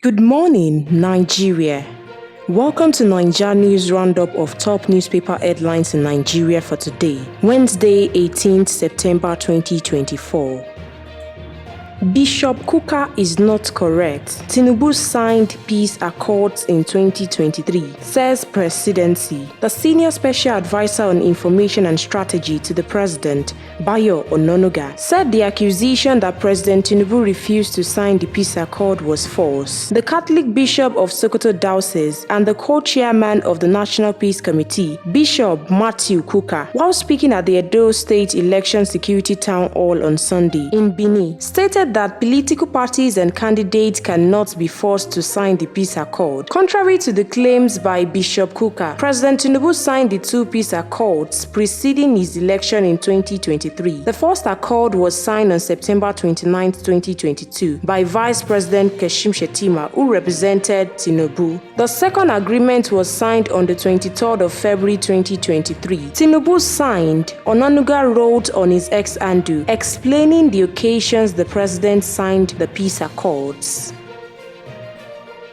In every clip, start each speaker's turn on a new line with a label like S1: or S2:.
S1: Good morning, Nigeria. Welcome to NaijaNews roundup of top newspaper headlines in Nigeria for today, Wednesday, 18th September 2024. Bishop Kukah is not correct. Tinubu signed peace accords in 2023, says presidency. The senior special advisor on information and strategy to the president, Bayo Ononuga, said the accusation that President Tinubu refused to sign the peace accord was false. The Catholic Bishop of Sokoto Diocese and the co-chairman of the National Peace Committee, Bishop Matthew Kukah, while speaking at the Edo State Election Security Town Hall on Sunday in Benin, stated that political parties and candidates cannot be forced to sign the peace accord. Contrary to the claims by Bishop Kukah, President Tinubu signed the two peace accords preceding his election in 2023. The first accord was signed on September 29, 2022 by Vice President Kashim Shettima, who represented Tinubu. The second agreement was signed on the 23rd of February 2023. Tinubu signed, Ononuga wrote on his X handle, explaining the occasions the president signed the peace accords.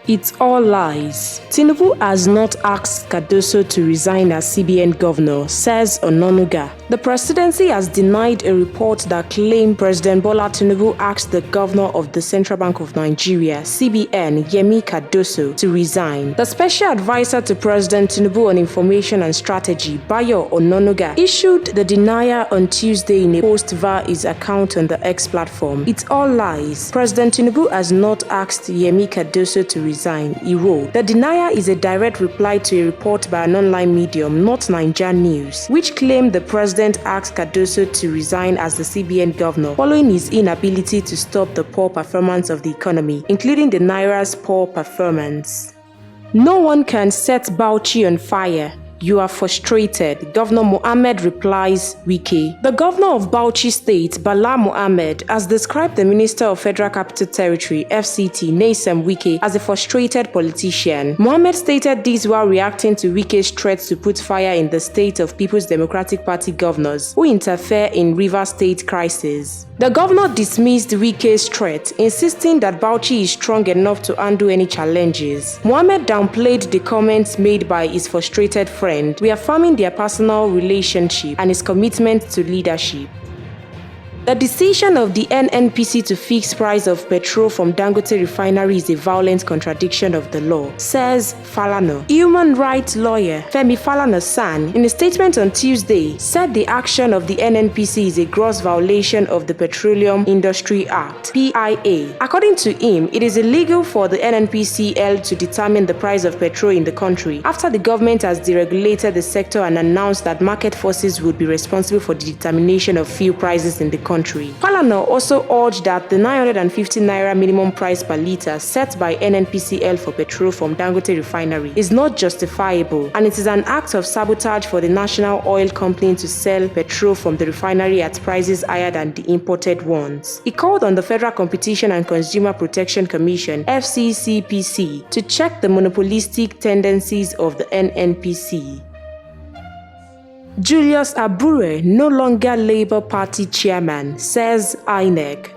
S1: It's all lies. Tinubu has not asked Cardoso to resign as CBN governor, says Ononuga. The presidency has denied a report that claimed President Bola Tinubu asked the governor of the Central Bank of Nigeria, CBN, Yemi Cardoso, to resign. The special advisor to President Tinubu on information and strategy, Bayo Ononuga, issued the denial on Tuesday in a post via his account on the X platform. It's all lies. President Tinubu has not asked Yemi Cardoso to resign, he wrote. The denial is a direct reply to a report by an online medium, not NaijaNews, which claimed the president asked Cardoso to resign as the CBN governor following his inability to stop the poor performance of the economy, including the Naira's poor performance. No one can set Bauchi on fire. You are frustrated, Governor Mohammed replies Wike. The governor of Bauchi State, Bala Mohammed, has described the Minister of Federal Capital Territory, FCT, Nyesom Wike, as a frustrated politician. Mohammed stated this while reacting to Wike's threats to put fire in the state of People's Democratic Party governors who interfere in Rivers State crisis. The governor dismissed Wike's threat, insisting that Bauchi is strong enough to handle any challenges. Mohammed downplayed the comments made by his frustrated friend, reaffirming their personal relationship and his commitment to leadership. The decision of the NNPC to fix price of petrol from Dangote Refinery is a violent contradiction of the law, says Falana. Human rights lawyer Femi Falana-san, in a statement on Tuesday, said the action of the NNPC is a gross violation of the Petroleum Industry Act, PIA. According to him, it is illegal for the NNPCL to determine the price of petrol in the country after the government has deregulated the sector and announced that market forces would be responsible for the determination of fuel prices in the country. Falana also urged that the 950 naira minimum price per litre set by NNPCL for petrol from Dangote Refinery is not justifiable, and it is an act of sabotage for the national oil company to sell petrol from the refinery at prices higher than the imported ones. He called on the Federal Competition and Consumer Protection Commission, FCCPC, to check the monopolistic tendencies of the NNPC. Julius Abur, no longer Labour Party chairman, says INEC.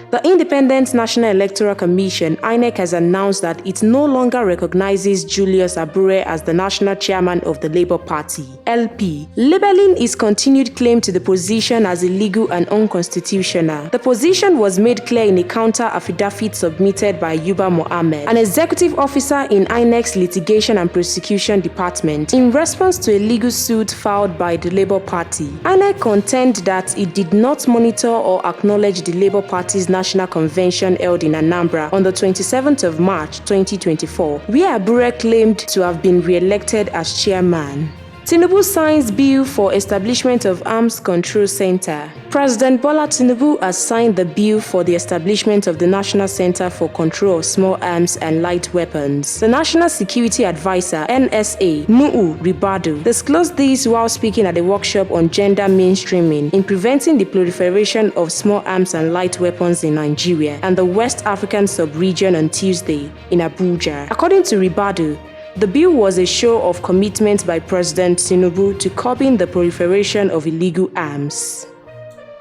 S1: The Independent National Electoral Commission, INEC, has announced that it no longer recognizes Julius Abur as the national chairman of the Labour Party, LP, labeling his continued claim to the position as illegal and unconstitutional. The position was made clear in a counter affidavit submitted by Yuba Mohammed, an executive officer in INEC's Litigation and Prosecution Department, in response to a legal suit filed by the Labour Party. INEC contended that it did not monitor or acknowledge the Labour Party's National Convention held in Anambra on the 27th of March 2024, where Abur claimed to have been re-elected as chairman. Tinubu signs bill for establishment of Arms Control Center. President Bola Tinubu has signed the bill for the establishment of the National Center for Control of Small Arms and Light Weapons. The National Security Advisor, NSA, Nuhu Ribadu, disclosed this while speaking at a workshop on gender mainstreaming in preventing the proliferation of small arms and light weapons in Nigeria and the West African sub-region on Tuesday in Abuja. According to Ribadu, the bill was a show of commitment by President Tinubu to curbing the proliferation of illegal arms.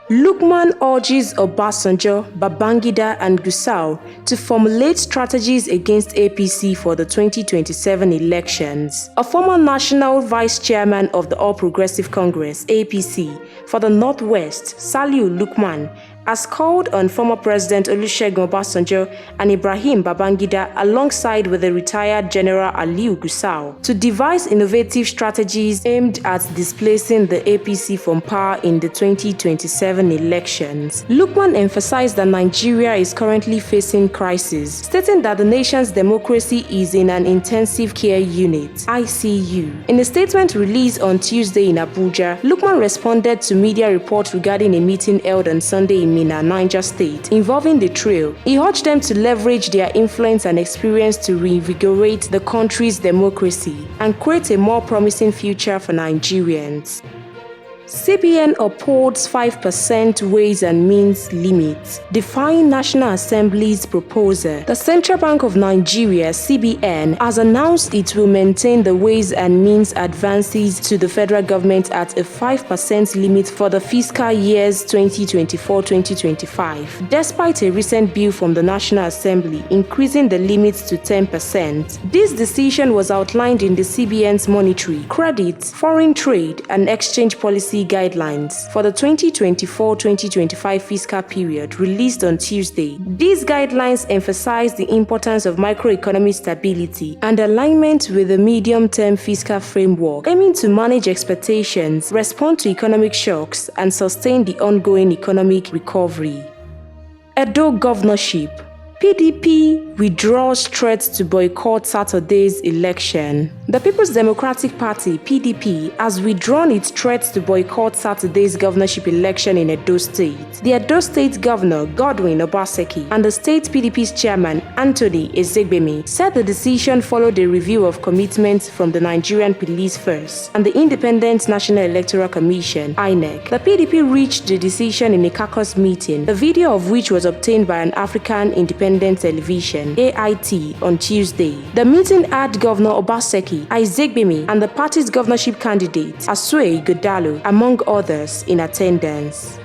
S1: Lukhan urges Obasanjo, Babangida and Gusau to formulate strategies against APC for the 2027 elections. A former national vice chairman of the All Progressive Congress (APC) for the Northwest, Saliu Lukhan, has called on former President Olusegun Obasanjo and Ibrahim Babangida alongside with the retired General Aliu Gusau to devise innovative strategies aimed at displacing the APC from power in the 2027 elections. Lukhan emphasized that Nigeria is currently facing crisis, stating that the nation's democracy is in an intensive care unit (ICU). In a statement released on Tuesday in Abuja, Lukhan responded to media reports regarding a meeting held on Sunday in Mina, Niger State, involving the trio. He urged them to leverage their influence and experience to reinvigorate the country's democracy and create a more promising future for Nigerians. CBN upholds 5% Ways and Means limit, defying National Assembly's proposal. The Central Bank of Nigeria, CBN, has announced it will maintain the Ways and Means advances to the federal government at a 5% limit for the fiscal years 2024-2025, despite a recent bill from the National Assembly increasing the limits to 10%. This decision was outlined in the CBN's monetary, credit, foreign trade, and exchange policy guidelines for the 2024-2025 fiscal period released on Tuesday. These guidelines emphasize the importance of macroeconomic stability and alignment with the medium-term fiscal framework, aiming to manage expectations, respond to economic shocks, and sustain the ongoing economic recovery. Edo governorship. PDP withdraws threats to boycott Saturday's election. The People's Democratic Party (PDP) has withdrawn its threats to boycott Saturday's governorship election in Edo State. The Edo State Governor Godwin Obaseki and the state PDP's chairman Anthony Ezegbemi said the decision followed a review of commitments from the Nigerian Police Force and the Independent National Electoral Commission (INEC). The PDP reached the decision in a caucus meeting, the video of which was obtained by an African Independent Television (AIT) on Tuesday. The meeting had Governor Obaseki, Ezegbemi, and the party's governorship candidate Asue Ighodalo, among others, in attendance.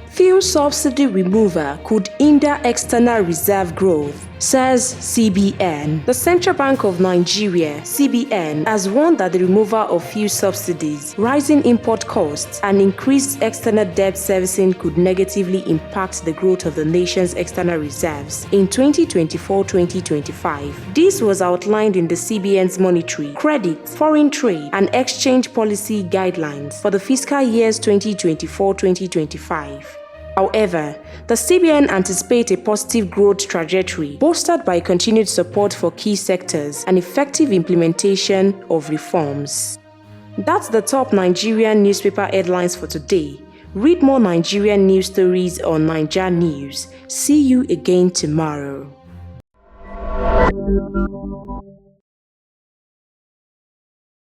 S1: Fuel subsidy removal could hinder external reserve growth, says CBN. The Central Bank of Nigeria, CBN, has warned that the removal of fuel subsidies, rising import costs, and increased external debt servicing could negatively impact the growth of the nation's external reserves in 2024-2025. This was outlined in the CBN's monetary, credit, foreign trade, and exchange policy guidelines for the fiscal years 2024-2025. However, the CBN anticipates a positive growth trajectory, bolstered by continued support for key sectors and effective implementation of reforms. That's the top Nigerian newspaper headlines for today. Read more Nigerian news stories on NaijaNews. See you again tomorrow.